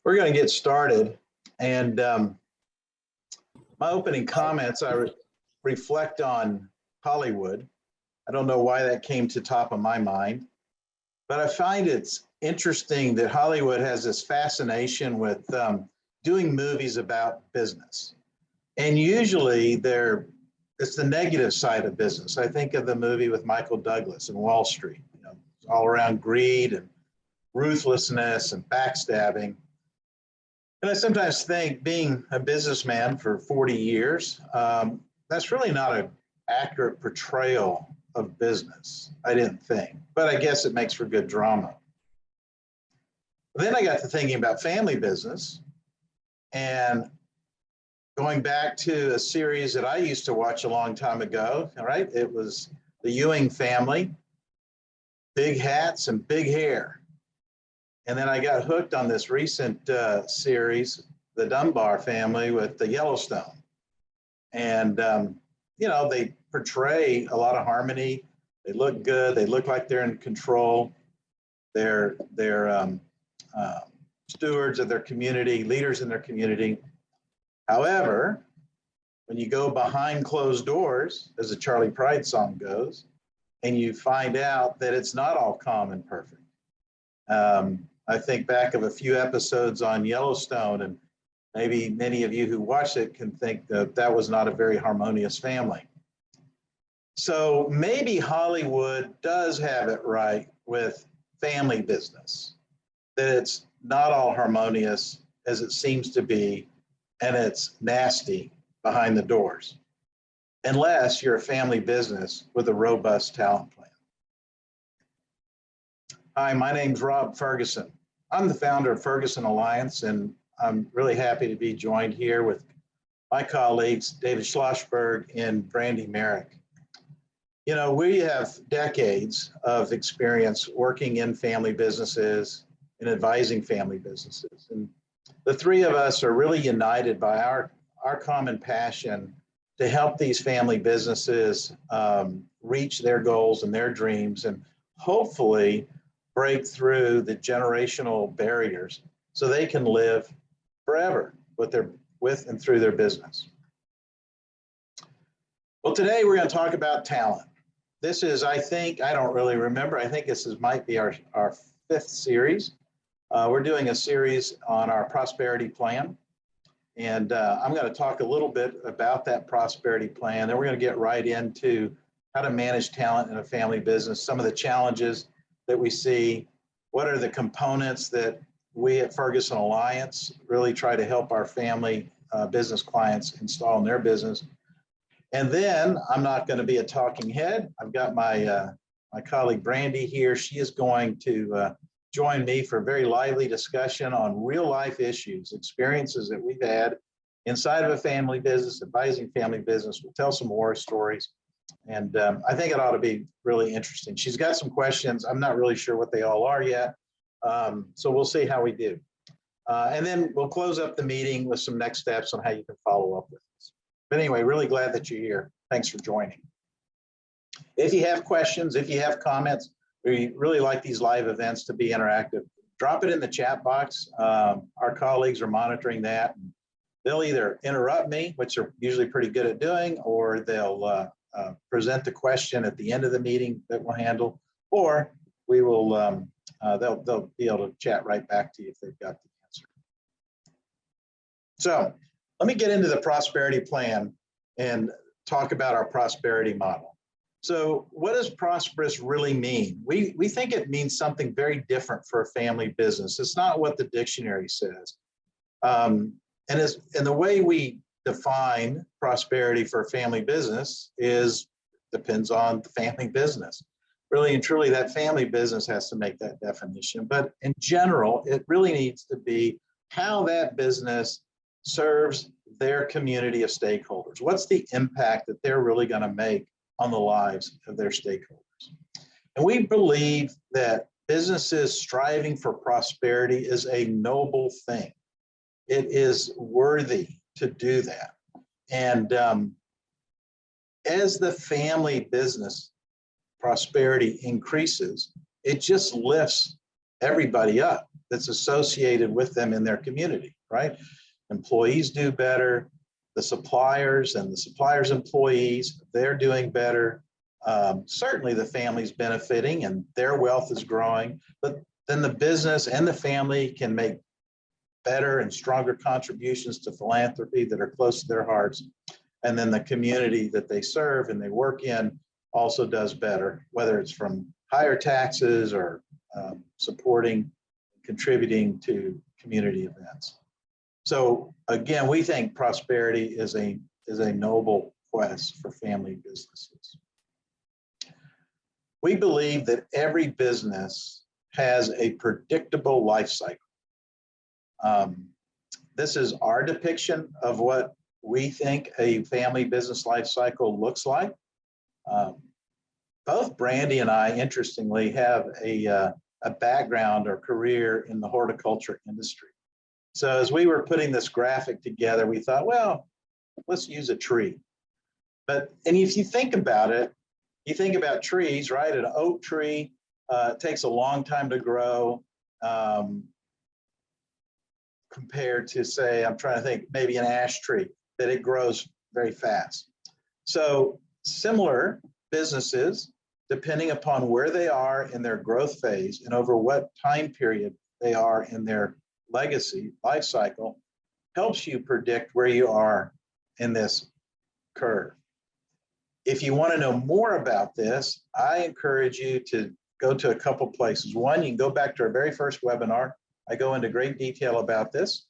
We're going to get started, and my opening comments, I reflect on Hollywood. I don't know why that came to top of my mind, but I find it's interesting that Hollywood has this fascination with doing movies about business. And usually it's the negative side of business. I think of the movie with Michael Douglas and Wall Street, it's all around greed and ruthlessness and backstabbing. And I sometimes think, being a businessman for 40 years, that's really not an accurate portrayal of business, I didn't think, but I guess it makes for good drama. Then I got to thinking about family business and going back to a series that I used to watch a long time ago, all right? It was the Ewing family, big hats and big hair. And then I got hooked on this recent series, the Dunbar family with the Yellowstone. And, they portray a lot of harmony. They look good. They look like they're in control. They're stewards of their community, leaders in their community. However, when you go behind closed doors, as the Charlie Pride song goes, and you find out that it's not all calm and perfect. I think back of a few episodes on Yellowstone, and maybe many of you who watched it can think that that was not a very harmonious family. So maybe Hollywood does have it right with family business, that it's not all harmonious as it seems to be, and it's nasty behind the doors, unless you're a family business with a robust talent plan. Hi, my name's Rob Ferguson. I'm the founder of Ferguson Alliance, and I'm really happy to be joined here with my colleagues, David Schlossberg and Brandy Merrick. We have decades of experience working in family businesses and advising family businesses. And the three of us are really united by our common passion to help these family businesses reach their goals and their dreams, and hopefully break through the generational barriers so they can live forever with and through their business. Well, today we're going to talk about talent. This is, I don't really remember, I think might be our fifth series. We're doing a series on our prosperity plan. And I'm going to talk a little bit about that prosperity plan. Then we're going to get right into how to manage talent in a family business, some of the challenges that we see, what are the components that we at Ferguson Alliance really try to help our family business clients install in their business. And then I'm not going to be a talking head. I've got my colleague Brandy here. She is going to join me for a very lively discussion on real life issues, experiences that we've had inside of a family business, advising family business. We'll tell some horror stories. And I think it ought to be really interesting. She's got some questions. I'm not really sure what they all are yet. So we'll see how we do. And then we'll close up the meeting with some next steps on how you can follow up with us. But anyway, really glad that you're here. Thanks for joining. If you have questions, if you have comments, we really like these live events to be interactive. Drop it in the chat box. Our colleagues are monitoring that. They'll either interrupt me, which they're usually pretty good at doing, or they'll present the question at the end of the meeting that we'll handle, or we will they'll be able to chat right back to you if they've got the answer. So let me get into the prosperity plan and talk about our prosperity model. So what does prosperous really mean? We think it means something very different for a family business. It's not what the dictionary says. And the way we define prosperity for a family business depends on the family business. Really and truly, that family business has to make that definition. But in general, it really needs to be how that business serves their community of stakeholders. What's the impact that they're really going to make on the lives of their stakeholders? And we believe that businesses striving for prosperity is a noble thing. It is worthy to do that. And as the family business prosperity increases, it just lifts everybody up. that's associated with them in their community, right? Employees do better, the suppliers and the suppliers' employees, they're doing better. Certainly the family's benefiting and their wealth is growing, but then the business and the family can make better and stronger contributions to philanthropy that are close to their hearts. And then the community that they serve and they work in also does better, whether it's from higher taxes or supporting, contributing to community events. So again, we think prosperity is a noble quest for family businesses. We believe that every business has a predictable life cycle. This is our depiction of what we think a family business life cycle looks like. Both Brandy and I, interestingly, have a background or career in the horticulture industry. So as we were putting this graphic together, we thought, well, let's use a tree. And if you think about it, you think about trees, right? An oak tree takes a long time to grow compared to, say, I'm trying to think, maybe an ash tree, that it grows very fast. So similar businesses, depending upon where they are in their growth phase and over what time period they are in their legacy life cycle, helps you predict where you are in this curve. If you want to know more about this, I encourage you to go to a couple places. One, you can go back to our very first webinar. I go into great detail about this.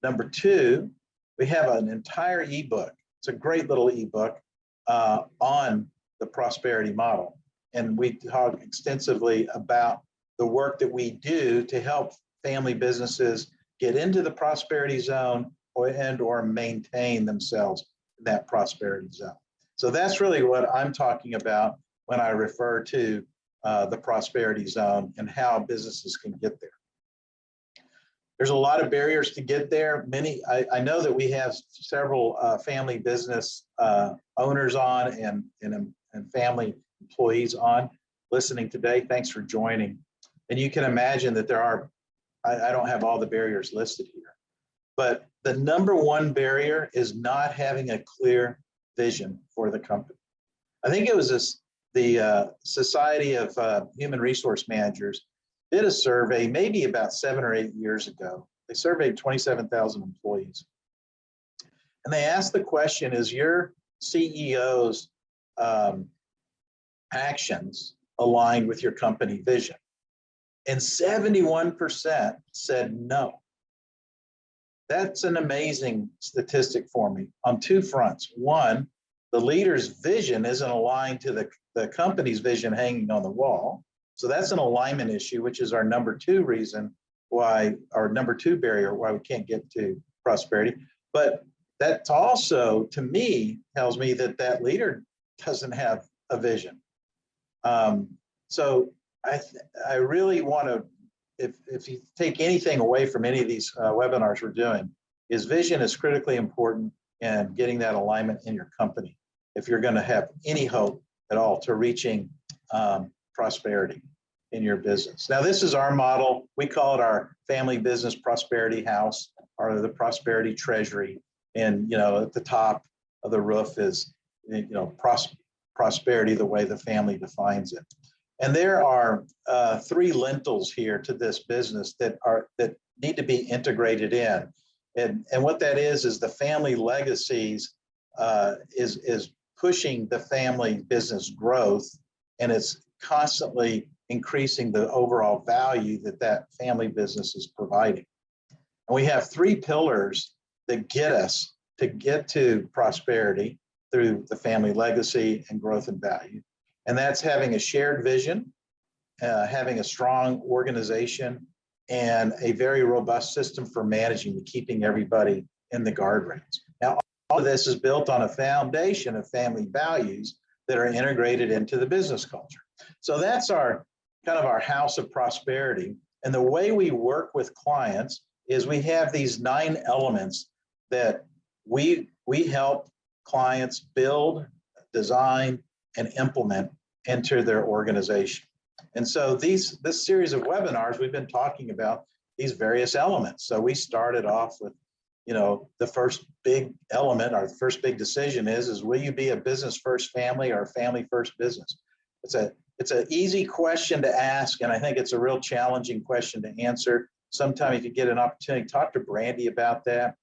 Number two, we have an entire ebook. It's a great little ebook on the prosperity model. And we talk extensively about the work that we do to help family businesses get into the prosperity zone or maintain themselves in that prosperity zone. So that's really what I'm talking about when I refer to the prosperity zone and how businesses can get there. There's a lot of barriers to get there. I know that we have several family business owners on and family employees on listening today. Thanks for joining. And you can imagine that there are, I don't have all the barriers listed here, but the number one barrier is not having a clear vision for the company. I think it was the Society of Human Resource Managers did a survey maybe about 7 or 8 years ago. They surveyed 27,000 employees. And they asked the question, is your CEO's actions aligned with your company vision? And 71% said no. That's an amazing statistic for me on two fronts. One, the leader's vision isn't aligned to the company's vision hanging on the wall. So that's an alignment issue, which is our number two reason why, our number two barrier why we can't get to prosperity. But that also, to me, tells me that that leader doesn't have a vision. So I really want to, if you take anything away from any of these webinars we're doing, is vision is critically important in getting that alignment in your company if you're going to have any hope at all to reaching prosperity in your business. Now, this is our model. We call it our family business prosperity house, or the prosperity treasury. And, you know, at the top of the roof is, you know, prosperity the way the family defines it. And there are 3 lentils here to this business that need to be integrated in. And what that is the family legacies is pushing the family business growth, and it's constantly increasing the overall value that family business is providing. And we have 3 pillars that get us to prosperity through the family legacy and growth and value. And that's having a shared vision, having a strong organization, and a very robust system for managing and keeping everybody in the guardrails. Now, all of this is built on a foundation of family values that are integrated into the business culture. So that's our kind of our house of prosperity. And the way we work with clients is we have these 9 elements that we help clients build, design, and implement into their organization. And so this series of webinars we've been talking about these various elements. So we started off with, you know, the first big element, our first big decision is will you be a business first family or a family first business? It's an easy question to ask, and I think it's a real challenging question to answer. Sometime if you get an opportunity, talk to Brandy about that.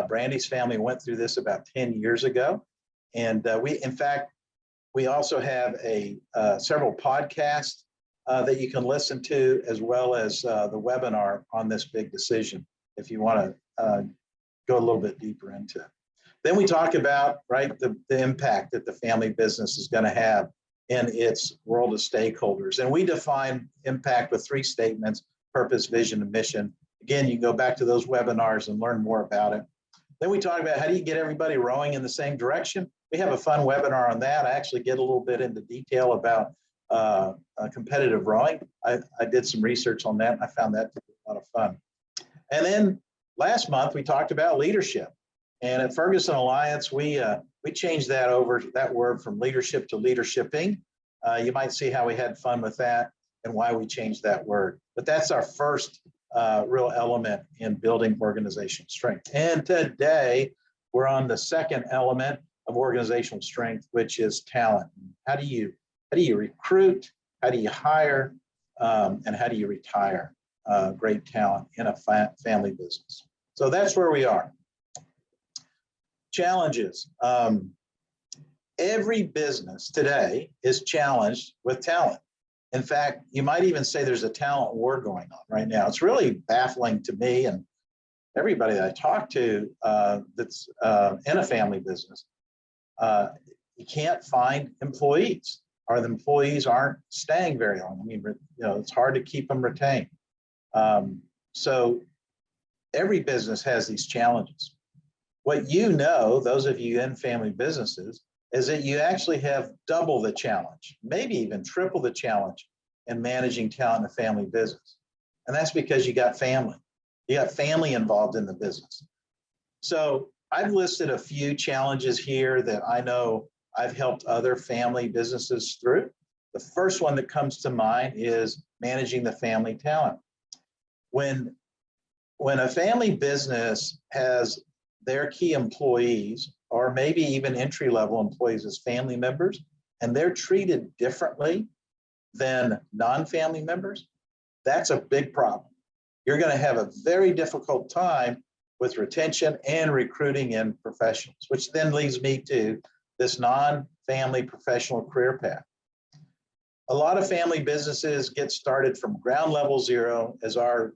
Brandy's family went through this about 10 years ago. And in fact, we also have several podcasts that you can listen to, as well as the webinar on this big decision, if you want to go a little bit deeper into it. Then we talk about, right, the impact that the family business is going to have in its world of stakeholders. And we define impact with 3 statements: purpose, vision, and mission. Again, you can go back to those webinars and learn more about it. Then we talk about how do you get everybody rowing in the same direction. We have a fun webinar on that. I actually get a little bit into detail about competitive rowing. I did some research on that, and I found that to be a lot of fun. And then last month, we talked about leadership. And at Ferguson Alliance, we changed that word from leadership to leadershiping. You might see how we had fun with that and why we changed that word. But that's our first real element in building organizational strength. And today, we're on the second element of organizational strength, which is talent. How do you recruit? How do you hire? And how do you retire great talent in a family business? So that's where we are. Challenges. Every business today is challenged with talent. In fact, you might even say there's a talent war going on right now. It's really baffling to me and everybody that I talk to that's in a family business. You can't find employees, or the employees aren't staying very long. I mean, you know, it's hard to keep them retained. So every business has these challenges. What you know, those of you in family businesses, is that you actually have double the challenge, maybe even triple the challenge in managing talent in a family business. And that's because you got family. You got family involved in the business. So I've listed a few challenges here that I know I've helped other family businesses through. The first one that comes to mind is managing the family talent. When a family business has their key employees, or maybe even entry-level employees as family members, and they're treated differently than non-family members, that's a big problem. You're going to have a very difficult time with retention and recruiting in professionals, which then leads me to this non-family professional career path. A lot of family businesses get started from ground level zero, as our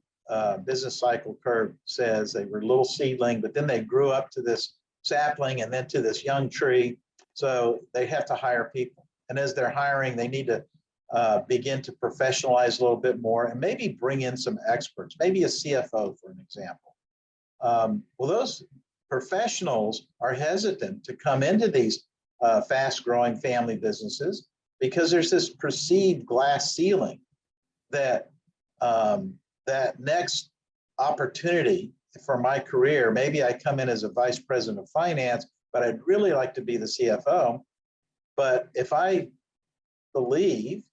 business cycle curve says. They were a little seedling, but then they grew up to this sapling and then to this young tree. So they have to hire people. And as they're hiring, they need to begin to professionalize a little bit more and maybe bring in some experts, maybe a CFO, for an example. Well, those professionals are hesitant to come into these fast-growing family businesses because there's this perceived glass ceiling that that next opportunity for my career, maybe I come in as a vice president of finance, but I'd really like to be the CFO. But if I believe,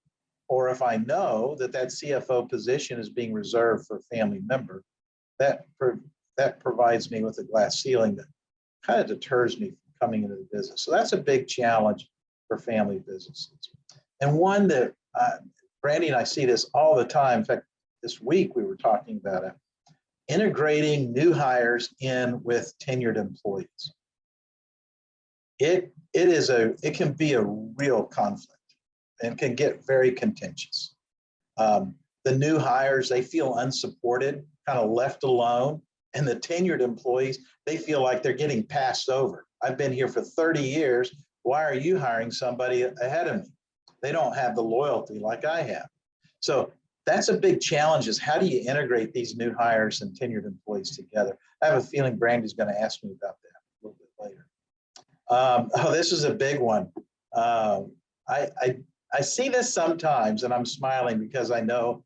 or if I know that that CFO position is being reserved for a family member, that provides me with a glass ceiling that kind of deters me from coming into the business. So that's a big challenge for family businesses. And one that Brandy and I see this all the time. In fact, this week we were talking about it, integrating new hires in with tenured employees. It can be a real conflict and can get very contentious. The new hires, they feel unsupported, kind of left alone. And the tenured employees, they feel like they're getting passed over. I've been here for 30 years. Why are you hiring somebody ahead of me? They don't have the loyalty like I have. So that's a big challenge, is how do you integrate these new hires and tenured employees together? I have a feeling Brandy's going to ask me about that a little bit later. Oh, this is a big one. I see this sometimes, and I'm smiling because I know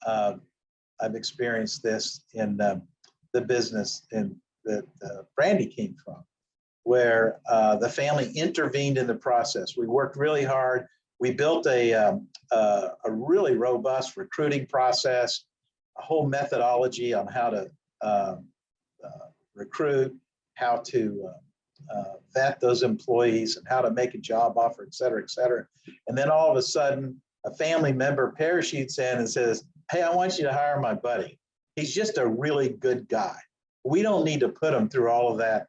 I've experienced this in the business that Brandy came from, where the family intervened in the process. We worked really hard. We built a really robust recruiting process. whole methodology on how to recruit, how to vet those employees, and how to make a job offer, et cetera, et cetera. And then all of a sudden, a family member parachutes in and says, hey, I want you to hire my buddy. He's just a really good guy. We don't need to put him through all of that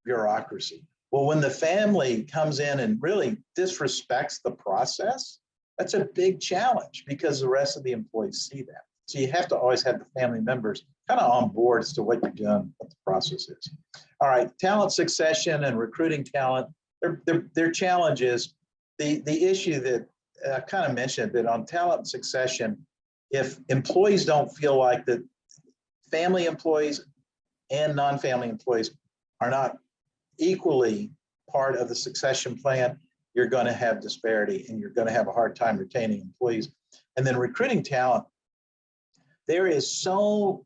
bureaucracy. Well, when the family comes in and really disrespects the process, that's a big challenge because the rest of the employees see that. So you have to always have the family members kind of on board as to what you're doing, what the process is. All right, talent succession and recruiting talent, their challenge is the issue that I kind of mentioned, that on talent succession, if employees don't feel like that family employees and non-family employees are not equally part of the succession plan, you're going to have disparity and you're going to have a hard time retaining employees. And then recruiting talent, there is so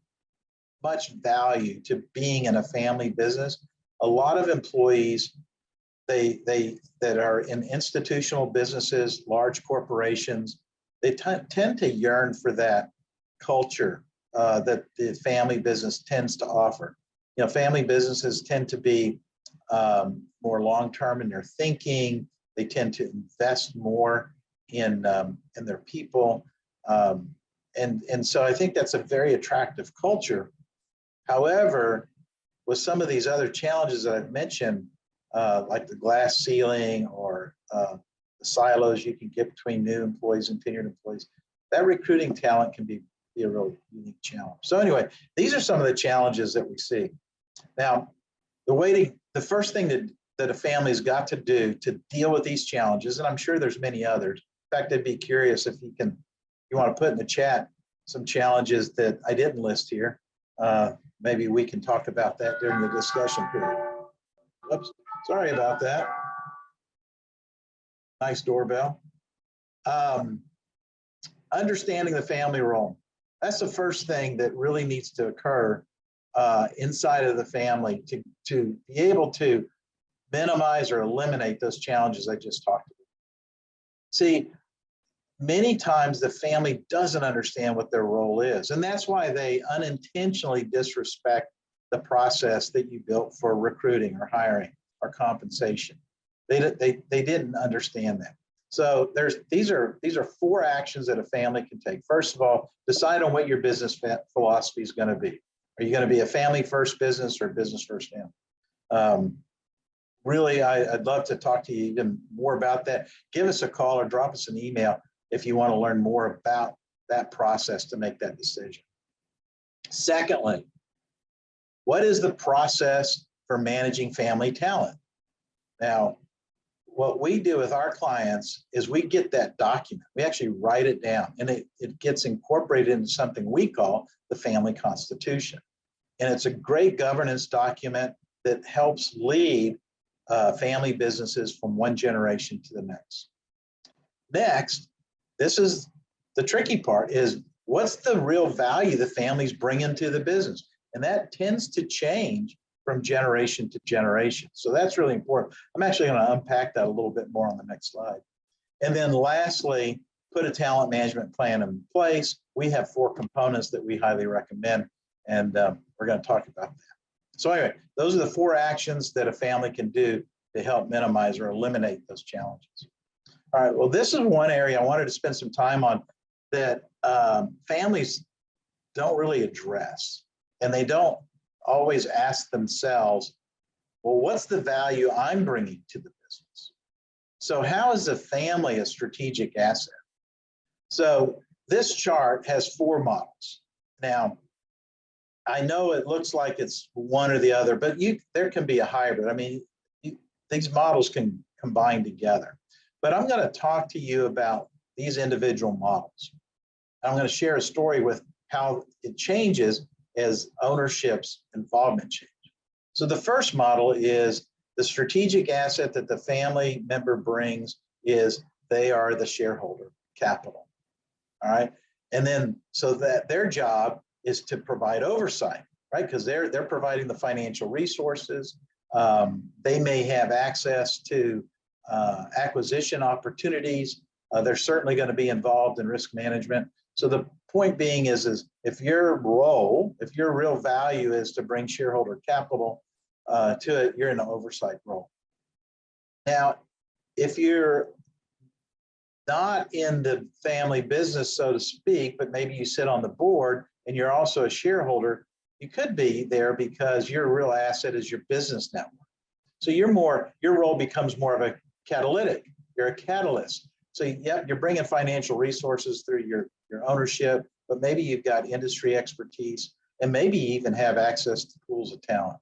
much value to being in a family business. A lot of employees, that are in institutional businesses, large corporations, they tend to yearn for that culture that the family business tends to offer. You know, family businesses tend to be more long-term in their thinking. They tend to invest more in their people. And so I think that's a very attractive culture. However, with some of these other challenges that I've mentioned, like the glass ceiling or the silos you can get between new employees and tenured employees, that recruiting talent can be a real unique challenge. So anyway, these are some of the challenges that we see. Now, the first thing that a family's got to do to deal with these challenges, and I'm sure there's many others. In fact, I'd be curious if you want to put in the chat some challenges that I didn't list here. Maybe we can talk about that during the discussion period. Oops, sorry about that. Nice doorbell. Understanding the family role. That's the first thing that really needs to occur inside of the family to be able to minimize or eliminate those challenges I just talked about. See, many times the family doesn't understand what their role is, and that's why they unintentionally disrespect the process that you built for recruiting or hiring or compensation. They didn't understand that. So these are 4 actions that a family can take. First of all, decide on what your business philosophy is going to be. Are you going to be a family first business or business first family? Really, I'd love to talk to you even more about that. Give us a call or drop us an email if you want to learn more about that process to make that decision. Secondly, what is the process for managing family talent? Now, what we do with our clients is we get that document. We actually write it down, and it gets incorporated into something we call the family constitution. And it's a great governance document that helps lead family businesses from one generation to the next. Next, this is the tricky part, is what's the real value the families bring into the business? And that tends to change from generation to generation. So that's really important. I'm actually going to unpack that a little bit more on the next slide. And then lastly, put a talent management plan in place. We have 4 components that we highly recommend, and we're going to talk about that. So anyway, those are the 4 actions that a family can do to help minimize or eliminate those challenges. All right, well, this is one area I wanted to spend some time on that families don't really address, and they don't always ask themselves, well, what's the value I'm bringing to the business? So how is the family a strategic asset? So this chart has 4 models. Now, I know it looks like it's one or the other, but there can be a hybrid. I mean, these models can combine together. But I'm going to talk to you about these individual models. I'm going to share a story with how it changes as ownership's involvement change. So the first model is the strategic asset that the family member brings is they are the shareholder capital. All right. And then so that their job is to provide oversight, right? Because they're providing the financial resources. They may have access to acquisition opportunities. They're certainly going to be involved in risk management. So the point being is if your role, if your real value is to bring shareholder capital to it, you're in an oversight role. Now, if you're not in the family business, so to speak, but maybe you sit on the board and you're also a shareholder, you could be there because your real asset is your business network. So your role becomes more of a catalytic. You're a catalyst. So yep, you're bringing financial resources through your ownership, but maybe you've got industry expertise and maybe you even have access to pools of talent.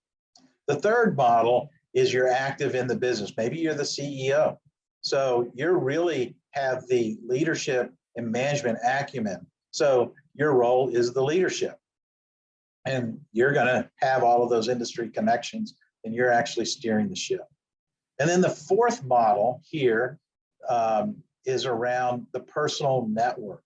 The third model is you're active in the business. Maybe you're the CEO. So you really have the leadership and management acumen. So your role is the leadership. And you're going to have all of those industry connections and you're actually steering the ship. And then the fourth model here is around the personal network.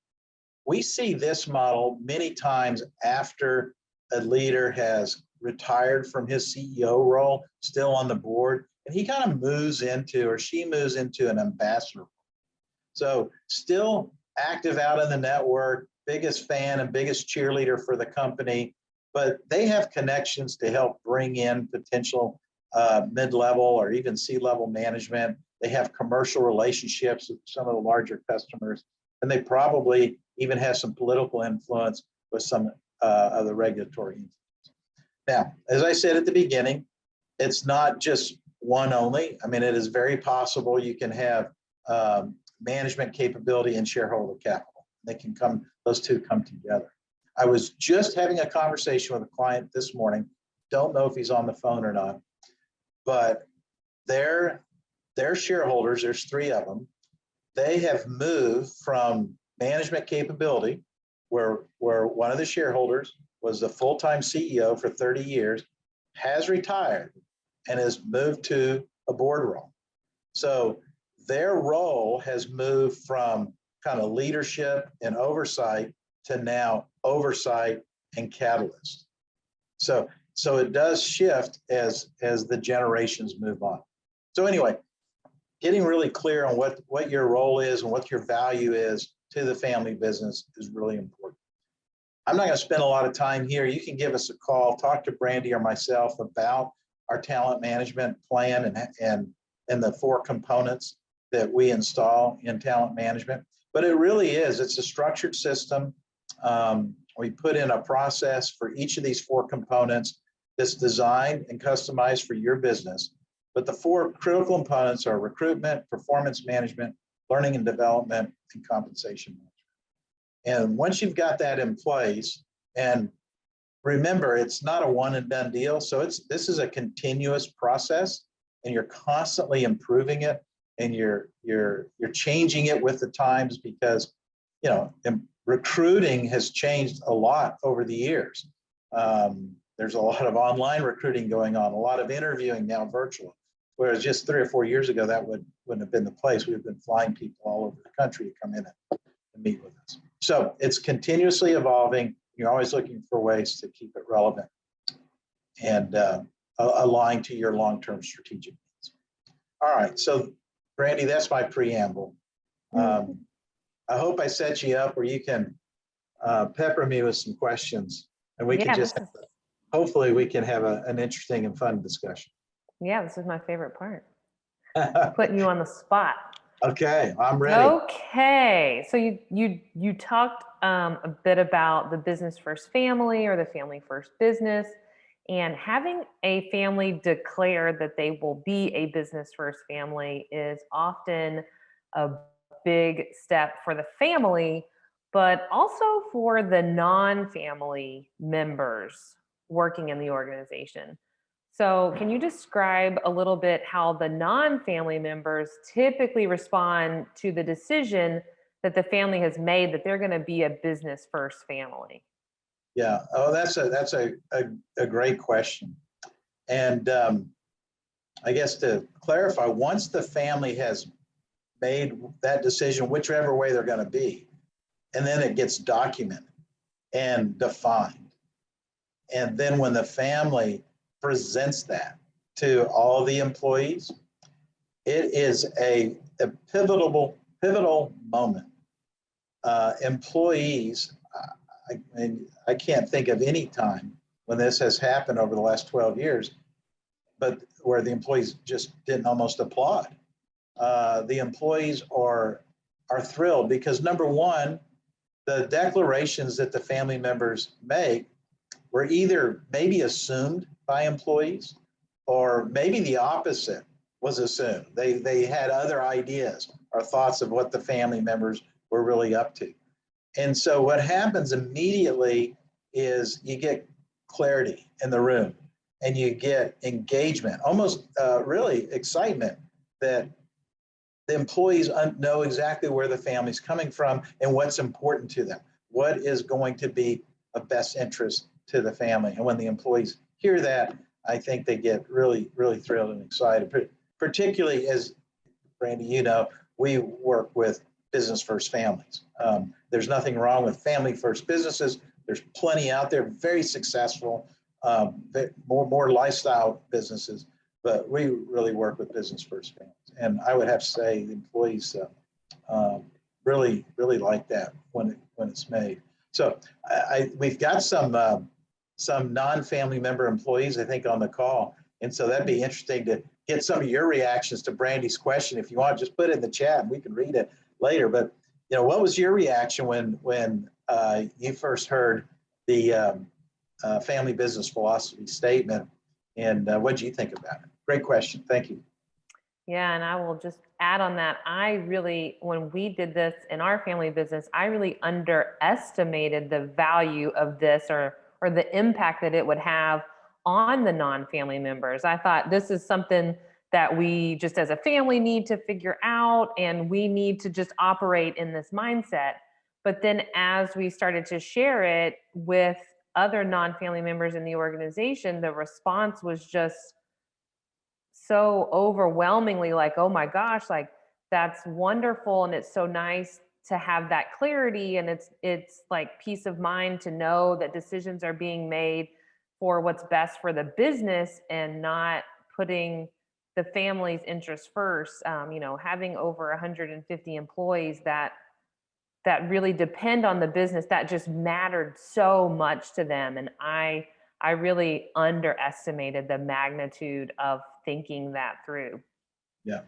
We see this model many times after a leader has retired from his CEO role, still on the board, and he kind of moves into, or she moves into, an ambassador. So still active out in the network, biggest fan and biggest cheerleader for the company, but they have connections to help bring in potential mid-level or even C-level management. They have commercial relationships with some of the larger customers, and they probably even have some political influence with some of the regulatory entities. Now, as I said at the beginning, it's not just one only. I mean, it is very possible you can have management capability and shareholder capital. They can come, those two come together. I was just having a conversation with a client this morning. Don't know if he's on the phone or not, but their shareholders, there's 3 of them, they have moved from management capability, where one of the shareholders was the full-time CEO for 30 years, has retired, and has moved to a board role. So their role has moved from kind of leadership and oversight to now oversight and catalyst. So it does shift as the generations move on. So anyway, getting really clear on what your role is and what your value is to the family business is really important. I'm not going to spend a lot of time here. You can give us a call, talk to Brandy or myself about our talent management plan and the 4 components that we install in talent management. But it really is, it's a structured system. We put in a process for each of these 4 components that's designed and customized for your business. But the 4 critical components are recruitment, performance management, learning and development, and compensation management. And once you've got that in place, and remember, it's not a one and done deal. So this is a continuous process, and you're constantly improving it, and you're changing it with the times, because recruiting has changed a lot over the years. There's a lot of online recruiting going on, a lot of interviewing now virtual, whereas just 3 or 4 years ago that wouldn't have been the place. We've been flying people all over the country to come in and meet with us. So it's continuously evolving. You're always looking for ways to keep it relevant and aligned to your long-term strategic needs. All right, so Brandy, that's my preamble. I hope I set you up where you can pepper me with some questions, and we can just hopefully we can have an interesting and fun discussion. Yeah, this is my favorite part. Putting you on the spot. Okay, I'm ready. Okay, so you talked a bit about the business first family, or the family first business, and having a family declare that they will be a business first family is often a big step for the family, but also for the non-family members working in the organization. So can you describe a little bit how the non-family members typically respond to the decision that the family has made that they're going to be a business first family? Yeah, that's a great question. And I guess to clarify, once the family has made that decision, whichever way they're going to be, and then it gets documented and defined. And then when the family presents that to all the employees, it is a pivotal moment. employees, I can't think of any time when this has happened over the last 12 years, but where the employees just didn't almost applaud. The employees are thrilled because, number one, the declarations that the family members make were either maybe assumed by employees or maybe the opposite was assumed. They had other ideas or thoughts of what the family members were really up to. And so what happens immediately is you get clarity in the room and you get engagement, almost really excitement that the employees know exactly where the family's coming from and what's important to them, what is going to be of best interest to the family. And when the employees hear that, I think they get really, really thrilled and excited, particularly as, Brandy, you know, we work with business first families. There's nothing wrong with family first businesses. There's plenty out there, very successful, more lifestyle businesses, but we really work with business first families. And I would have to say the employees really, really like that when it's made. So we've got some non-family member employees, I think, on the call. And so that'd be interesting to get some of your reactions to Brandy's question. If you want, just put it in the chat and we can read it later. But, you know, what was your reaction when you first heard the family business philosophy statement, and what do you think about it? Great question. Thank you. Yeah, and I will just add on that. I really, when we did this in our family business, I really underestimated the value of this or the impact that it would have on the non-family members. I thought this is something that we just as a family need to figure out, and we need to just operate in this mindset. But then as we started to share it with other non-family members in the organization, the response was just so overwhelmingly like, oh my gosh, like that's wonderful. And it's so nice to have that clarity. And it's like peace of mind to know that decisions are being made for what's best for the business and not putting the family's interests first. You know, having over 150 employees that really depend on the business, that just mattered so much to them. And I really underestimated the magnitude of thinking that through. Yeah.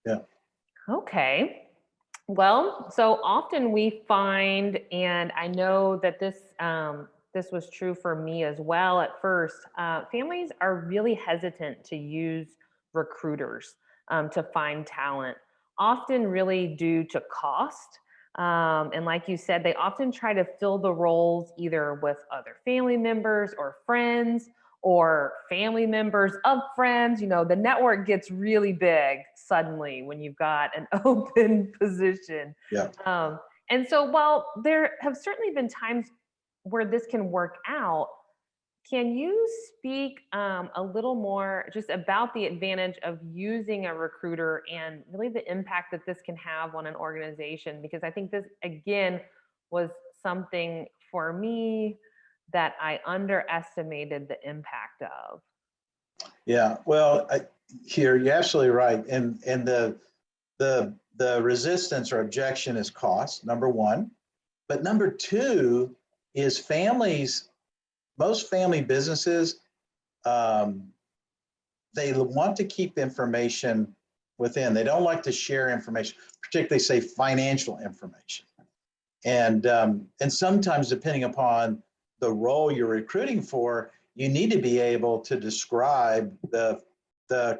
Yeah. Okay. Well, so often we find, and I know that this was true for me as well at first, families are really hesitant to use recruiters to find talent, often really due to cost. And like you said, they often try to fill the roles either with other family members or friends or family members of friends. You know, the network gets really big suddenly when you've got an open position. Yeah. And so while there have certainly been times where this can work out, can you speak a little more just about the advantage of using a recruiter and really the impact that this can have on an organization? Because I think this, again, was something for me that I underestimated the impact of. Yeah, well, you're absolutely right. And the resistance or objection is cost, number one. But number two is families. Most family businesses, they want to keep information within. They don't like to share information, particularly say financial information. And sometimes, depending upon the role you're recruiting for, you need to be able to describe the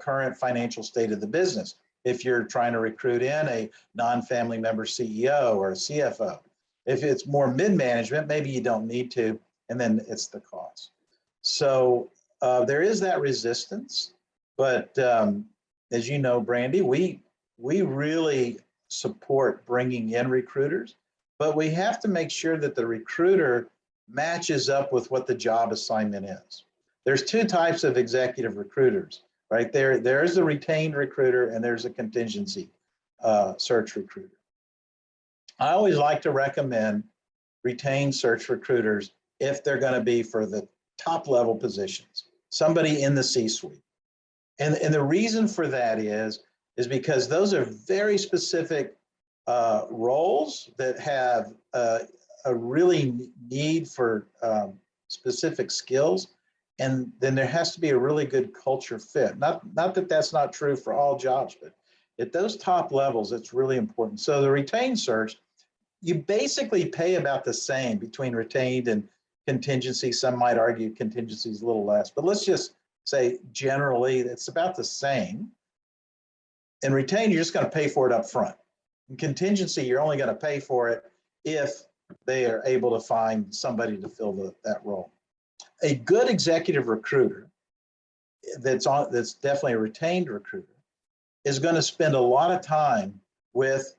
current financial state of the business. If you're trying to recruit in a non-family member CEO or a CFO, if it's more mid-management, maybe you don't need to. And then it's the cost. So there is that resistance, but as you know, Brandy, we really support bringing in recruiters, but we have to make sure that the recruiter matches up with what the job assignment is. There's two types of executive recruiters, right? There's a retained recruiter and there's a contingency search recruiter. I always like to recommend retained search recruiters if they're going to be for the top level positions, somebody in the C-suite. And the reason for that is because those are very specific roles that have a really need for specific skills. And then there has to be a really good culture fit. Not that that's not true for all jobs, but at those top levels, it's really important. So the retained search, you basically pay about the same between retained and contingency. Some might argue contingency is a little less, but let's just say generally it's about the same. In retained, you're just going to pay for it up front. In contingency, you're only going to pay for it if they are able to find somebody to fill that role. A good executive recruiter that's definitely a retained recruiter is going to spend a lot of time with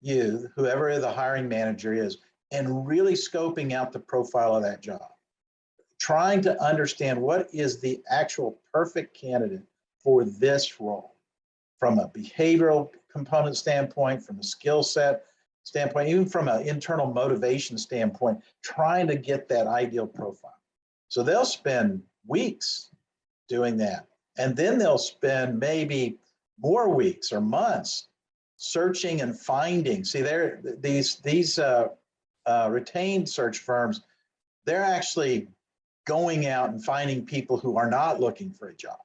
you, whoever the hiring manager is, and really scoping out the profile of that job, trying to understand what is the actual perfect candidate for this role from a behavioral component standpoint, from a skill set standpoint, even from an internal motivation standpoint, trying to get that ideal profile. So they'll spend weeks doing that. And then they'll spend maybe more weeks or months searching and finding. See, these retained search firms, they're actually going out and finding people who are not looking for a job,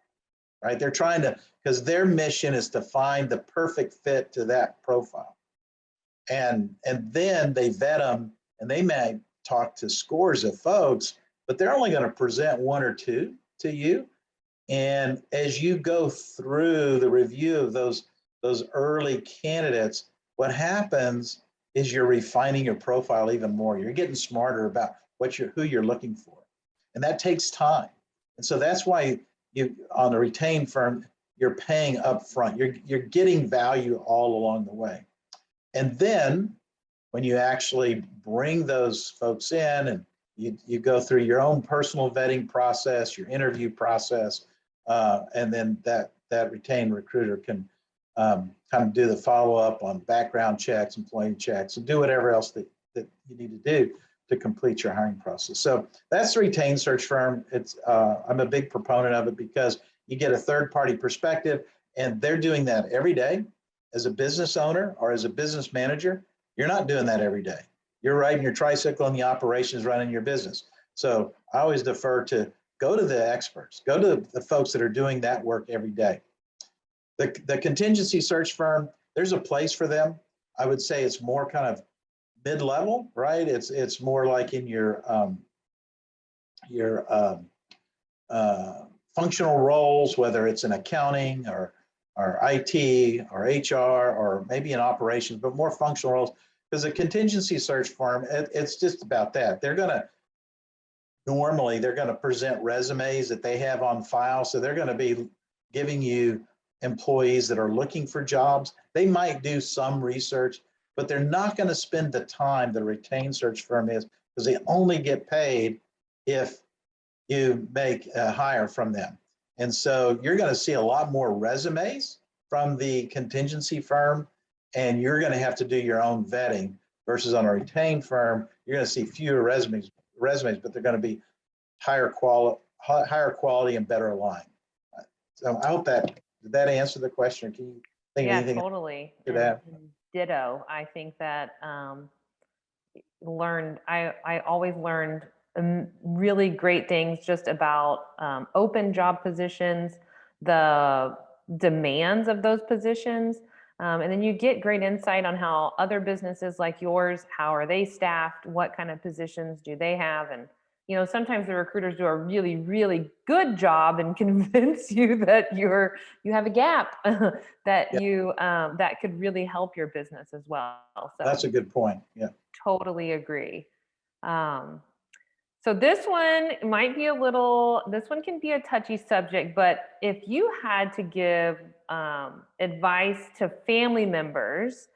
right? They're trying to, because their mission is to find the perfect fit to that profile. And then they vet them, and they may talk to scores of folks, but they're only going to present one or two to you. And as you go through the review of those early candidates, what happens is you're refining your profile even more. You're getting smarter about who you're looking for. And that takes time. And so that's why on a retained firm, you're paying up front. You're getting value all along the way. And then when you actually bring those folks in and you go through your own personal vetting process, your interview process, and then that retained recruiter can kind of do the follow-up on background checks, employee checks, and do whatever else that you need to do to complete your hiring process. So that's the retained search firm. I'm a big proponent of it because you get a third-party perspective, and they're doing that every day. As a business owner or as a business manager, you're not doing that every day. You're riding your tricycle and the operations running your business. So I always defer to go to the experts, go to the folks that are doing that work every day. The contingency search firm, there's a place for them. I would say it's more kind of mid-level, right? It's more like in your functional roles, whether it's in accounting or IT or HR or maybe in operations, but more functional roles. Because a contingency search firm, it's just about that. Normally they're going to present resumes that they have on file. So they're going to be giving you employees that are looking for jobs. They might do some research, but they're not going to spend the time the retained search firm is, because they only get paid if you make a hire from them. And so you're going to see a lot more resumes from the contingency firm, and you're going to have to do your own vetting, versus on a retained firm, you're going to see fewer resumes, but they're going to be higher quality and better aligned. So I hope did that answer the question? Can you think of anything? Totally. To that? Ditto. I think that I always learned really great things just about open job positions, the demands of those positions. And then you get great insight on how other businesses like yours, how are they staffed? What kind of positions do they have? And, sometimes the recruiters do a really, really good job and convince you that you have a gap that that could really help your business as well. So that's a good point. Yeah. Totally agree. So this one can be a touchy subject, but if you had to give advice to family members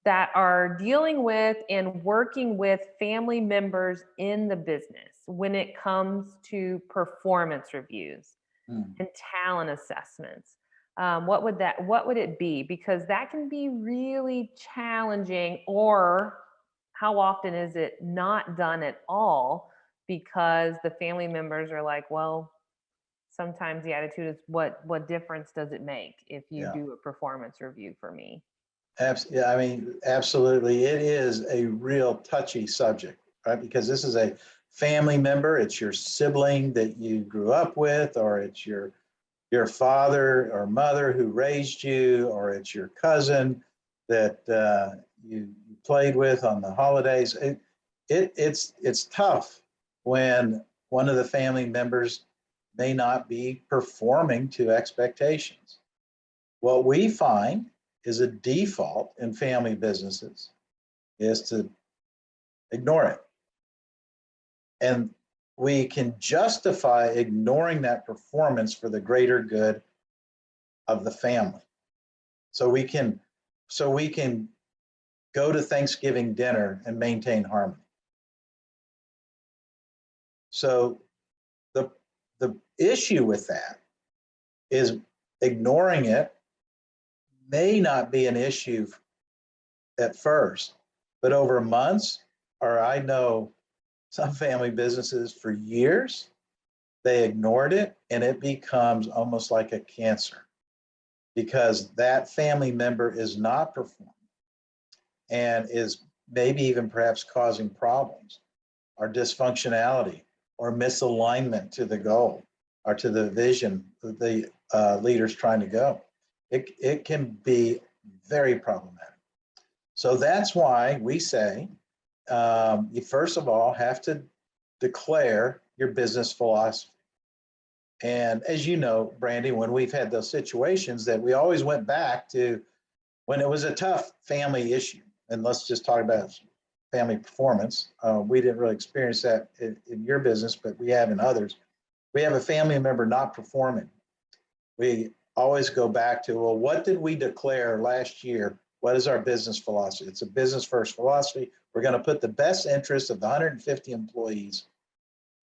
that are dealing with and working with family members in the business when it comes to performance reviews and talent assessments, what would it be? Because that can be really challenging, or how often is it not done at all? Because the family members are like, well, sometimes the attitude is, what difference does it make if you do a performance review for me? Yeah, I mean, absolutely. It is a real touchy subject, right? Because this is a family member. It's your sibling that you grew up with, or it's your father or mother who raised you, or it's your cousin that you played with on the holidays. It's tough when one of the family members may not be performing to expectations. What we find is a default in family businesses is to ignore it. And we can justify ignoring that performance for the greater good of the family. So we can go to Thanksgiving dinner and maintain harmony. So the issue with that is ignoring it may not be an issue at first, but over months, or I know some family businesses for years, they ignored it and it becomes almost like a cancer because that family member is not performing and is maybe even perhaps causing problems or dysfunctionality or misalignment to the goal or to the vision that the leader's trying to go. It can be very problematic. So that's why we say you first of all have to declare your business philosophy. And as you know, Brandy, when we've had those situations that we always went back to when it was a tough family issue, and let's just talk about family performance. We didn't really experience that in your business, but we have in others. We have a family member not performing. We always go back to, well, what did we declare last year? What is our business philosophy? It's a business first philosophy. We're going to put the best interest of the 150 employees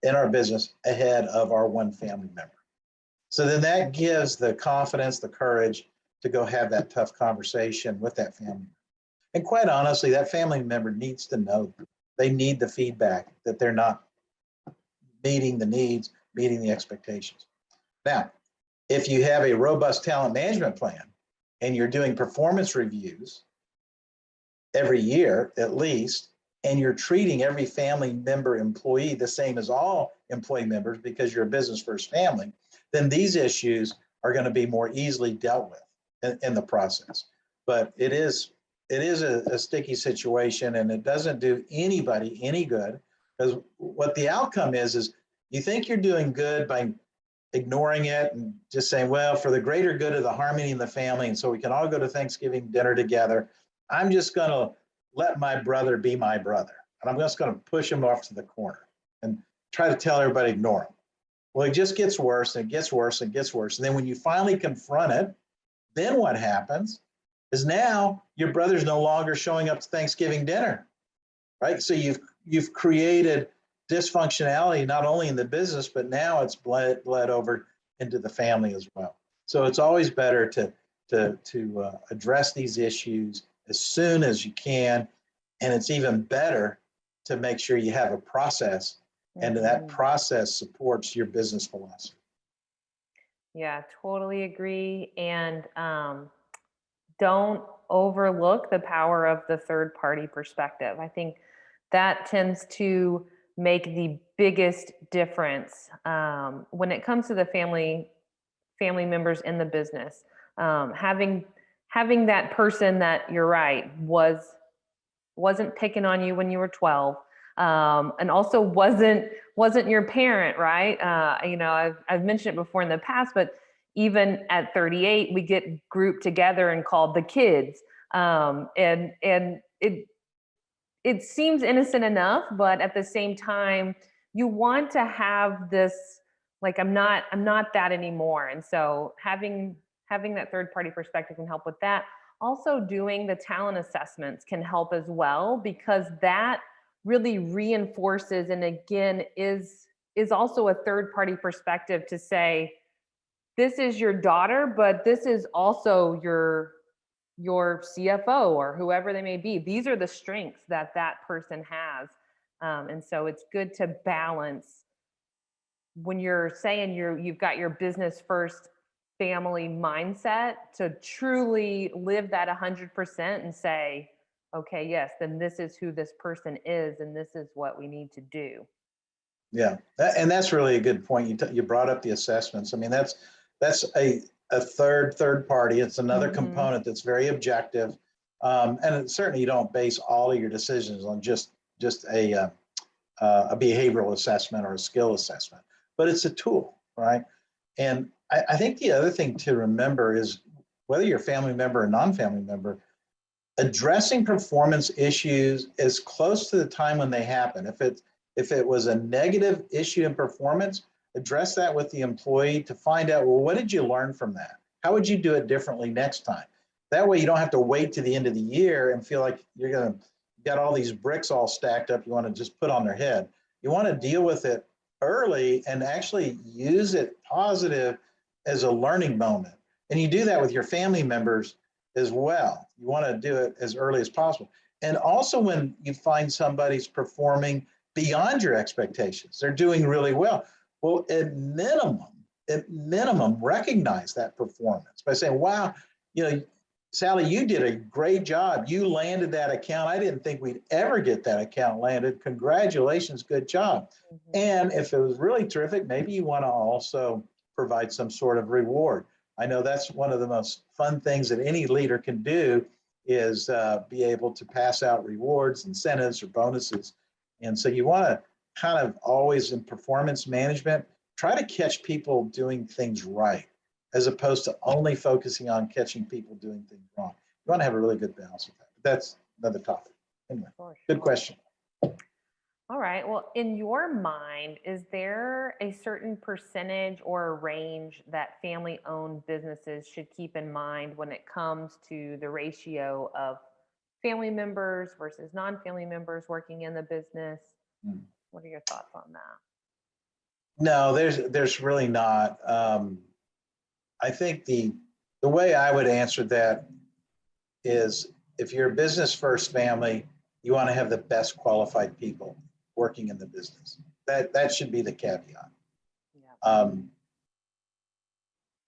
in our business ahead of our one family member. So then that gives the confidence, the courage to go have that tough conversation with that family. And quite honestly, that family member needs to know, they need the feedback that they're not meeting the needs, meeting the expectations. Now, if you have a robust talent management plan and you're doing performance reviews every year at least, and you're treating every family member employee the same as all employee members because you're a business first family, then these issues are going to be more easily dealt with in the process. But it is a sticky situation, and it doesn't do anybody any good, because what the outcome is you think you're doing good by ignoring it and just saying, well, for the greater good of the harmony in the family, and so we can all go to Thanksgiving dinner together, I'm just going to let my brother be my brother. And I'm just going to push him off to the corner and try to tell everybody, ignore him. Well, it just gets worse and it gets worse and gets worse. And then when you finally confront it, then what happens is now your brother's no longer showing up to Thanksgiving dinner, right? So you've created dysfunctionality, not only in the business, but now it's bled over into the family as well. So it's always better to address these issues as soon as you can. And it's even better to make sure you have a process and that process supports your business philosophy. Yeah, totally agree. And don't overlook the power of the third party perspective. I think that tends to make the biggest difference when it comes to the family members in the business. Having that person that, you're right, wasn't picking on you when you were 12, and also wasn't your parent, right? I've mentioned it before in the past, but even at 38, we get grouped together and called the kids, and it seems innocent enough, but at the same time, you want to have this, like, I'm not that anymore. And so having that third party perspective can help with that. Also, doing the talent assessments can help as well, because that really reinforces, and again is also a third party perspective to say, this is your daughter, but this is also your CFO or whoever they may be. These are the strengths that person has. And so it's good to balance when you're saying you've got your business first family mindset to truly live that 100% and say, okay, yes, then this is who this person is, and this is what we need to do. Yeah, and that's really a good point. You brought up the assessments. I mean, that's a third party. It's another component that's very objective, and certainly you don't base all of your decisions on just a behavioral assessment or a skill assessment, but it's a tool, right? And I think the other thing to remember is whether you're a family member or non-family member, addressing performance issues as close to the time when they happen. If it was a negative issue in performance, address that with the employee to find out, well, what did you learn from that? How would you do it differently next time? That way you don't have to wait to the end of the year and feel like you got all these bricks all stacked up you want to just put on their head. You want to deal with it early and actually use it positive as a learning moment. And you do that with your family members as well. You want to do it as early as possible. And also when you find somebody's performing beyond your expectations, they're doing really well. Well, at minimum, recognize that performance by saying, wow, Sally, you did a great job. You landed that account. I didn't think we'd ever get that account landed. Congratulations, good job. And if it was really terrific, maybe you want to also provide some sort of reward. I know that's one of the most fun things that any leader can do is be able to pass out rewards, incentives, or bonuses. And so you want to kind of always in performance management, try to catch people doing things right, as opposed to only focusing on catching people doing things wrong. You want to have a really good balance with that. But that's another topic. Anyway, good question. All right. Well, in your mind, is there a certain percentage or a range that family-owned businesses should keep in mind when it comes to the ratio of family members versus non-family members working in the business? What are your thoughts on that? No, there's really not. I think the way I would answer that is if you're a business first family, you want to have the best qualified people working in the business. That should be the caveat. Yeah.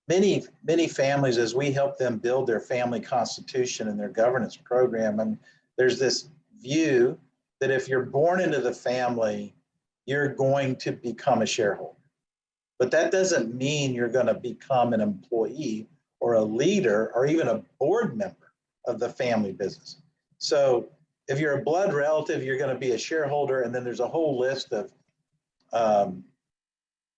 Many families, as we help them build their family constitution and their governance program, and there's this view that if you're born into the family, you're going to become a shareholder. But that doesn't mean you're going to become an employee or a leader or even a board member of the family business. So if you're a blood relative, you're going to be a shareholder, and then there's a whole list of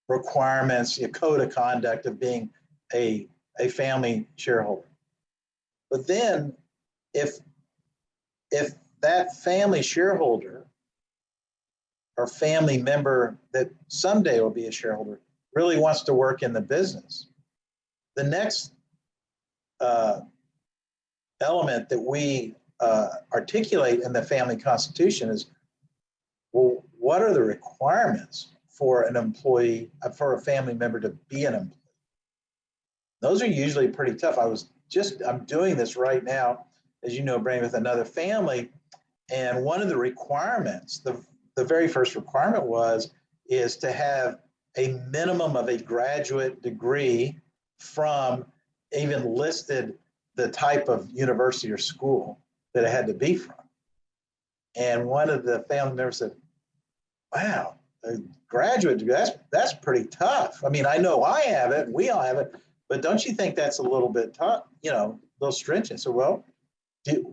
requirements, a code of conduct of being a family shareholder. But then if that family shareholder or family member that someday will be a shareholder really wants to work in the business, the next element that we articulate in the family constitution is, well, what are the requirements for an employee, for a family member to be an employee? Those are usually pretty tough. I'm doing this right now, as you know, Brain, with another family. And one of the requirements, the very first requirement is to have a minimum of a graduate degree from, even listed the type of university or school that it had to be from. And one of the family members said, wow, a graduate degree, that's pretty tough. I mean, I know I have it and we all have it, but don't you think that's a little bit tough, a little stringent? So, well,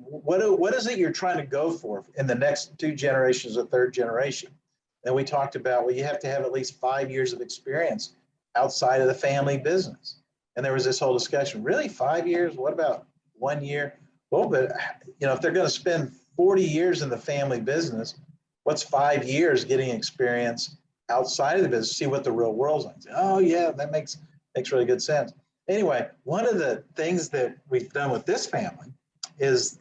what is it you're trying to go for in the next 2 generations or third generation? And we talked about, well, you have to have at least 5 years of experience outside of the family business. And there was this whole discussion, really 5 years? What about 1 year? Well, but if they're going to spend 40 years in the family business, what's 5 years getting experience outside of the business, see what the real world's like? Oh yeah, that makes really good sense. Anyway, one of the things that we've done with this family is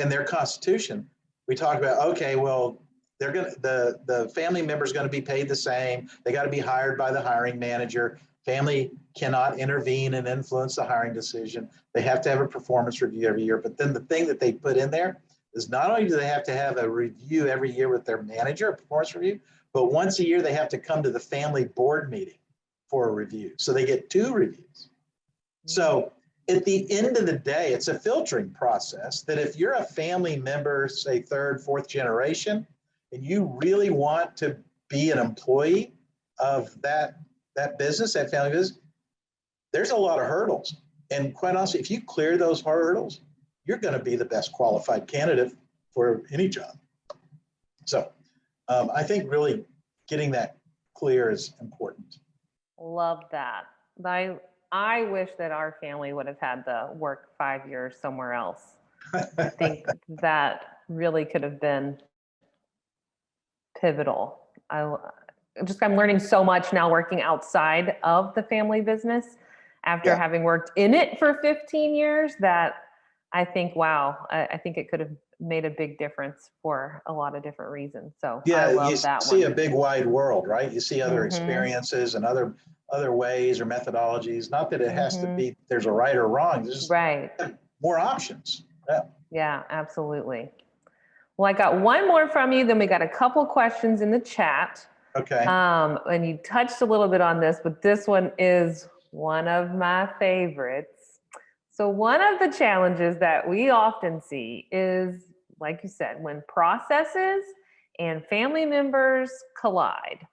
in their constitution, we talk about, okay, well, the family member is going to be paid the same. They got to be hired by the hiring manager. Family cannot intervene and influence the hiring decision. They have to have a performance review every year. But then the thing that they put in there is not only do they have to have a review every year with their manager, a performance review, but once a year they have to come to the family board meeting for a review. So they get 2 reviews. So at the end of the day, it's a filtering process that if you're a family member, say third, fourth generation, and you really want to be an employee of that business, that family business, there's a lot of hurdles. And quite honestly, if you clear those hurdles, you're going to be the best qualified candidate for any job. So I think really getting that clear is important. Love that. I wish that our family would have had to work 5 years somewhere else. I think that really could have been pivotal. I'm learning so much now working outside of the family business after having worked in it for 15 years that I think, wow, I think it could have made a big difference for a lot of different reasons. So I love that see one. a big wide world, right? You see other Mhm. experiences and other ways or methodologies. Not that it has to be, there's a right or wrong. There's just Right. more options. Yeah. Yeah, absolutely. Well, I got one more from you. Then we got a couple questions in the chat. Okay. And you touched a little bit on this, but this one is one of my favorites. So one of the challenges that we often see is, like you said, when processes and family members collide,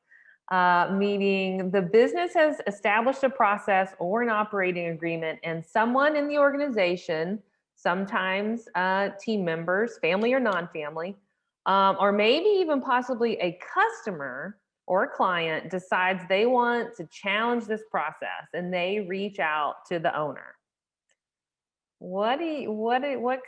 meaning the business has established a process or an operating agreement, and someone in the organization, sometimes team members, family or non-family, or maybe even possibly a customer or a client decides they want to challenge this process and they reach out to the owner. What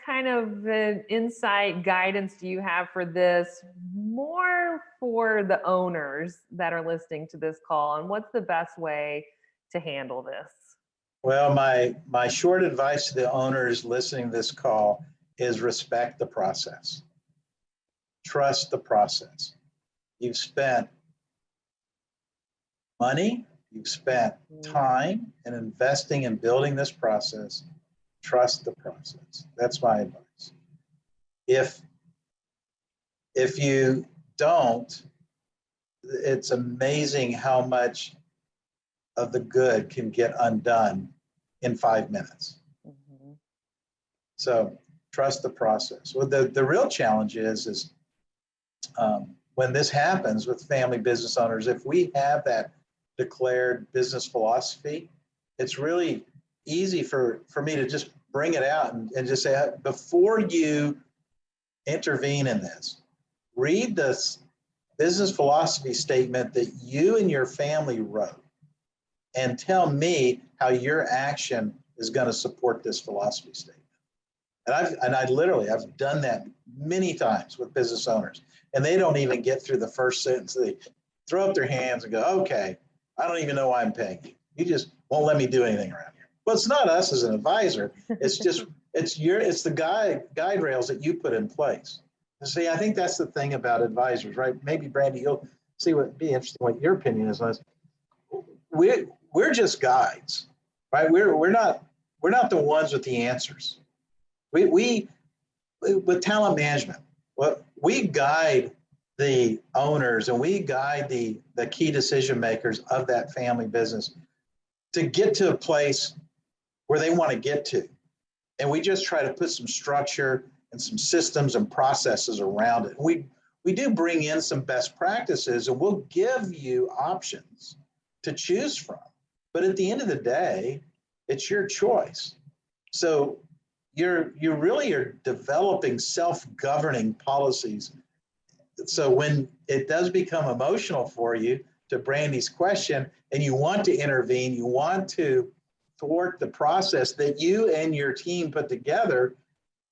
kind of insight guidance do you have for this, more for the owners that are listening to this call, and what's the best way to handle this? Well, my short advice to the owners listening to this call is respect the process. Trust the process. You've spent money, you've spent time in investing in building this process. Trust the process. That's my advice. If you don't, it's amazing how much of the good can get undone in 5 minutes. Mm-hmm. So trust the process. Well, the real challenge is when this happens with family business owners, if we have that declared business philosophy, it's really easy for me to just bring it out and just say, before you intervene in this, read this business philosophy statement that you and your family wrote and tell me how your action is going to support this philosophy statement. And I've done that many times with business owners, and they don't even get through the first sentence. They throw up their hands and go, okay, I don't even know why I'm paying you. You just won't let me do anything around here. Well, it's not us as an advisor. It's just, it's the guide rails that you put in place. See, I think that's the thing about advisors, right? Maybe Brandy, you'll see be interesting what your opinion is on this. We're just guides, right? We're not the ones with the answers. We with talent management, we guide the owners and we guide the key decision makers of that family business to get to a place where they want to get to. And we just try to put some structure and some systems and processes around it. We do bring in some best practices, and we'll give you options to choose from. But at the end of the day, it's your choice. So you really are developing self-governing policies. So when it does become emotional for you, to Brandy's question, and you want to intervene, you want to thwart the process that you and your team put together,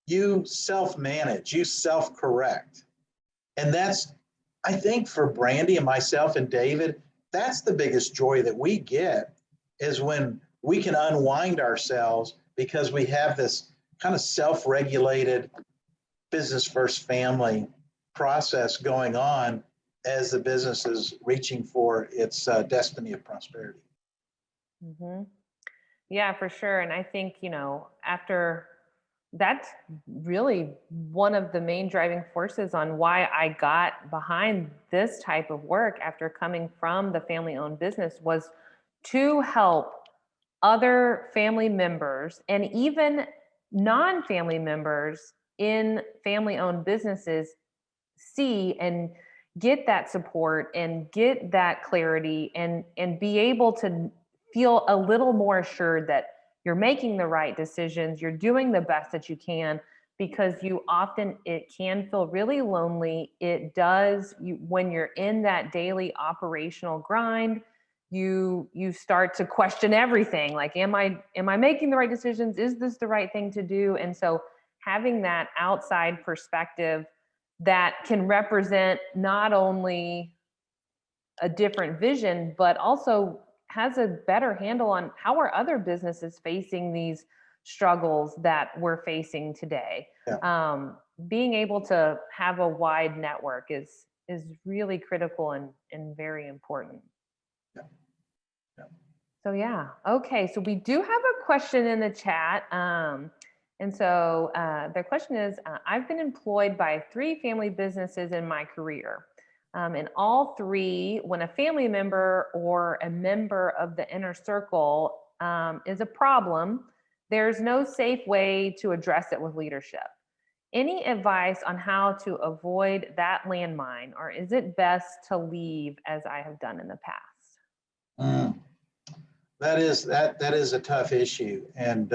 you self-manage, you self-correct. And that's, I think, for Brandy and myself and David, that's the biggest joy that we get, is when we can unwind ourselves because we have this kind of self-regulated business first family process going on as the business is reaching for its destiny of prosperity. Mm-hmm. Yeah, for sure. And I think, after that's really one of the main driving forces on why I got behind this type of work after coming from the family owned business, was to help other family members and even non-family members in family-owned businesses see and get that support and get that clarity and be able to feel a little more assured that you're making the right decisions, you're doing the best that you can, because you often, it can feel really lonely. It does, when you're in that daily operational grind, you start to question everything, like, am I making the right decisions, is this the right thing to do? And so having that outside perspective that can represent not only a different vision, but also has a better handle on how are other businesses facing these struggles that we're facing today. Yeah. Being able to have a wide network is really critical and very important. Yeah. Yeah. So yeah, okay. So we do have a question in the chat. And so their question is, I've been employed by 3 family businesses in my career. In all 3, when a family member or a member of the inner circle is a problem, there's no safe way to address it with leadership. Any advice on how to avoid that landmine, or is it best to leave as I have done in the past? That is a tough issue, and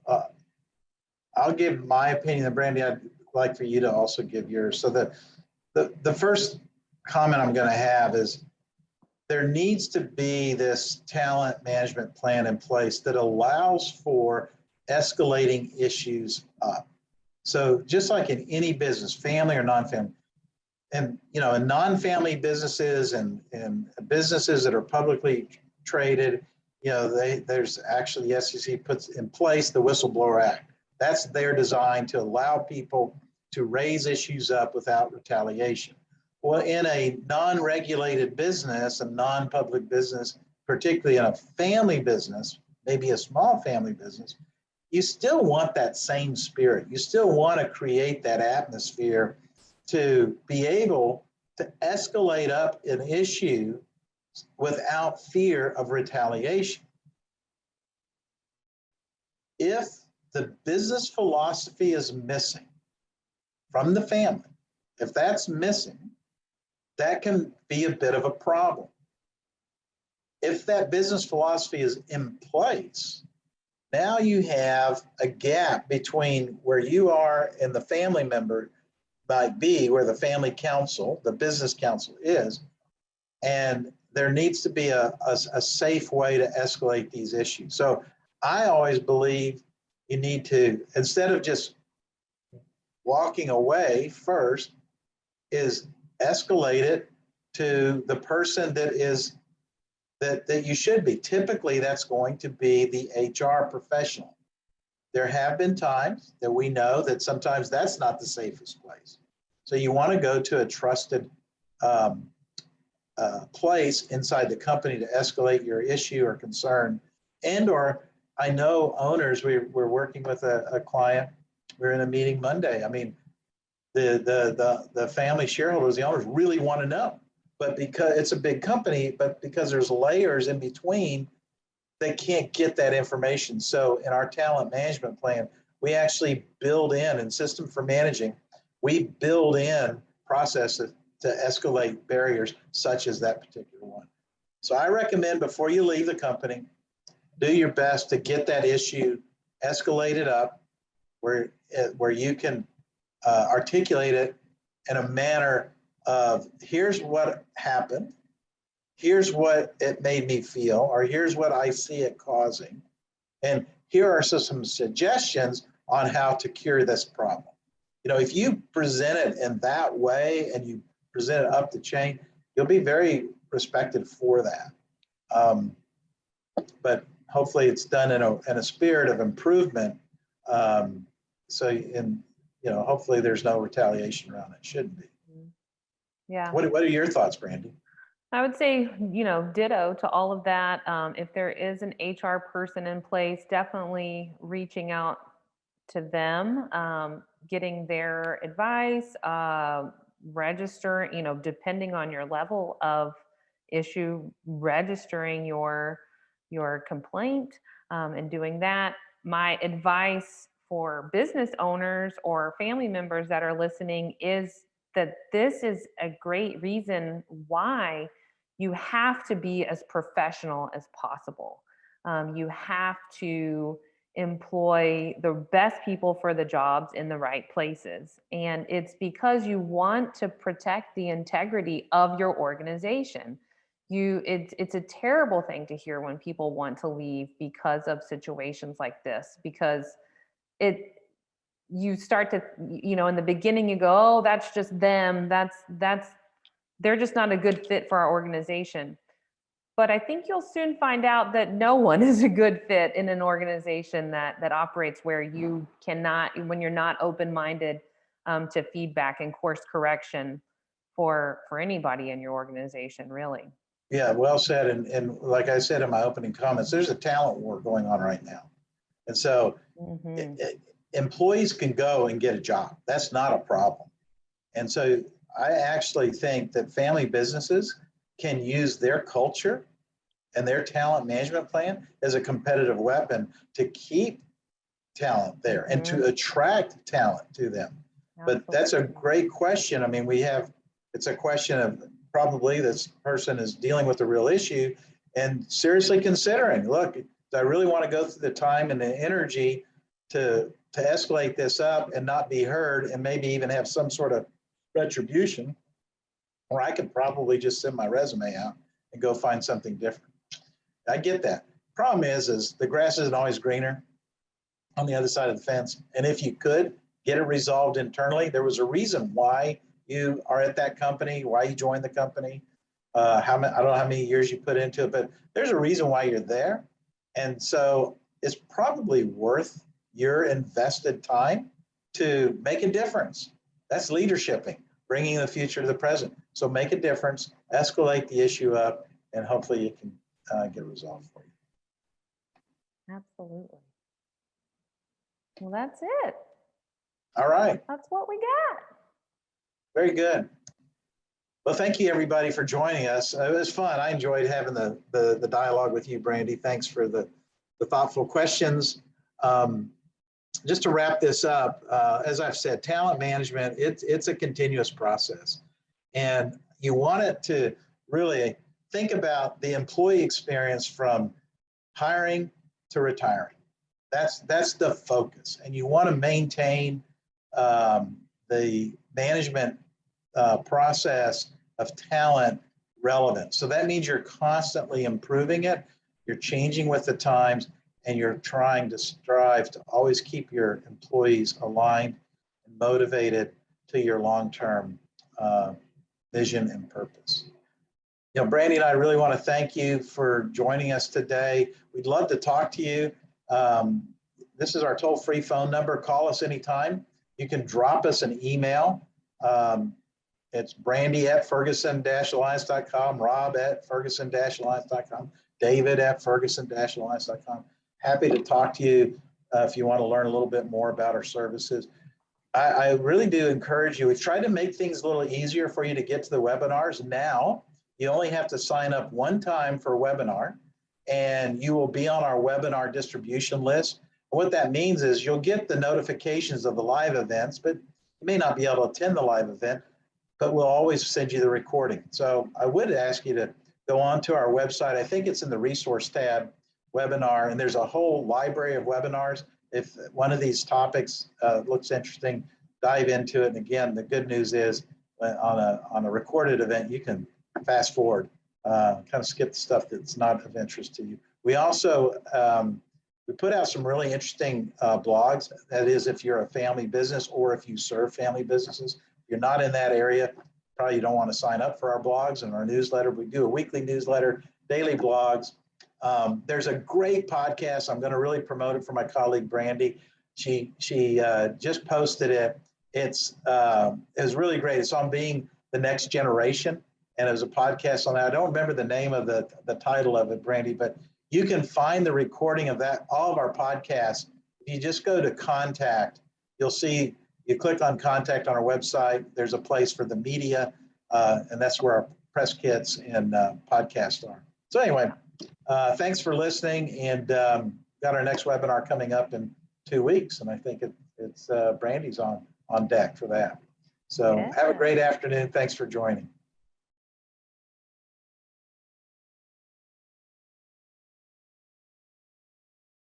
I'll give my opinion. And Brandy, I'd like for you to also give yours. So the first comment I'm going to have is there needs to be this talent management plan in place that allows for escalating issues up. So just like in any business, family or non-family, and in non-family businesses and businesses that are publicly traded, there's actually the SEC puts in place the Whistleblower Act. That's their design to allow people to raise issues up without retaliation. Well, in a non-regulated business, a non-public business, particularly in a family business, maybe a small family business, you still want that same spirit. You still want to create that atmosphere to be able to escalate up an issue without fear of retaliation. If the business philosophy is missing from the family, if that's missing, that can be a bit of a problem. If that business philosophy is in place, now you have a gap between where you are and the family member might be, where the family council, the business council is, and there needs to be a safe way to escalate these issues. So I always believe you need to, instead of just walking away first, is escalate it to the person that you should be. Typically, that's going to be the HR professional. There have been times that we know that sometimes that's not the safest place. So you want to go to a trusted place inside the company to escalate your issue or concern. And or I know owners, we're working with a client, we're in a meeting Monday. I mean, the family shareholders, the owners really want to know, but because it's a big company, but because there's layers in between, they can't get that information. So in our talent management plan, we actually build in system for managing, we build in processes to escalate barriers such as that particular one. So I recommend before you leave the company, do your best to get that issue escalated up where you can articulate it in a manner of, here's what happened, here's what it made me feel, or here's what I see it causing, and here are some suggestions on how to cure this problem. If you present it in that way and you present it up the chain, you'll be very respected for that. But hopefully it's done in a spirit of improvement. Hopefully there's no retaliation around it. Shouldn't be. Yeah. What are your thoughts, Brandy? I would say, ditto to all of that. If there is an HR person in place, definitely reaching out to them, getting their advice, register, depending on your level of issue, registering your your complaint, and doing that. My advice for business owners or family members that are listening is that this is a great reason why you have to be as professional as possible. You have to employ the best people for the jobs in the right places. And it's because you want to protect the integrity of your organization. It's a terrible thing to hear when people want to leave because of situations like this, because it you start to, in the beginning you go, oh, that's just them, that's they're just not a good fit for our organization. But I think you'll soon find out that no one is a good fit in an organization that operates where you cannot, when you're not open-minded to feedback and course correction for anybody in your organization, really. Yeah, well said. And like I said in my opening comments, there's a talent war going on right now. And so employees can go and get a job. That's not a problem. And so I actually think that family businesses can use their culture and their talent management plan as a competitive weapon to keep talent there and to attract talent to them. Absolutely. But that's a great question. I mean, it's a question of probably this person is dealing with a real issue and seriously considering, look, do I really want to go through the time and the energy to escalate this up and not be heard and maybe even have some sort of retribution, or I could probably just send my resume out and go find something different. I get that. Problem is the grass isn't always greener on the other side of the fence. And if you could get it resolved internally, there was a reason why you are at that company, why you joined the company, I don't know how many years you put into it, but there's a reason why you're there. And so it's probably worth your invested time to make a difference. That's leadershiping, bringing the future to the present. So make a difference, escalate the issue up, and hopefully it can get resolved for you. Absolutely. Well, that's it. All right. That's what we got. Very good. Well, thank you everybody for joining us. It was fun. I enjoyed having the dialogue with you, Brandy. Thanks for the thoughtful questions. Just to wrap this up, as I've said, talent management, it's a continuous process. And you want it to really think about the employee experience from hiring to retiring. That's the focus. And you want to maintain the management process of talent relevant. So that means you're constantly improving it, you're changing with the times, and you're trying to strive to always keep your employees aligned and motivated to your long-term vision and purpose. You know, Brandy and I really want to thank you for joining us today. We'd love to talk to you. This is our toll-free phone number. Call us anytime. You can drop us an email. It's brandy@ferguson-alliance.com, rob@ferguson-alliance.com, david@ferguson-alliance.com. Happy to talk to you if you want to learn a little bit more about our services. I really do encourage you. We've tried to make things a little easier for you to get to the webinars. Now, you only have to sign up one time for a webinar, and you will be on our webinar distribution list. What that means is you'll get the notifications of the live events, but you may not be able to attend the live event, but we'll always send you the recording. So I would ask you to go on to our website. I think it's in the resource tab, webinar, and there's a whole library of webinars. If one of these topics looks interesting, dive into it. And again, the good news is on a recorded event, you can fast forward, kind of skip the stuff that's not of interest to you. We also, we put out some really interesting blogs. That is, if you're a family business or if you serve family businesses. If you're not in that area, probably you don't want to sign up for our blogs and our newsletter. We do a weekly newsletter, daily blogs. There's a great podcast. I'm going to really promote it for my colleague, Brandy. She just posted it. It was really great. It's on being the next generation. And it was a podcast on that. I don't remember the name of the title of it, Brandy, but you can find the recording of that, all of our podcasts. If you just go to contact, you'll see, you click on contact on our website, there's a place for the media, and that's where our press kits and podcasts are. So anyway, Thanks for listening, and got our next webinar coming up in 2 weeks, and I think it's Brandy's on deck for that. So have a Yeah. great afternoon. Thanks for joining.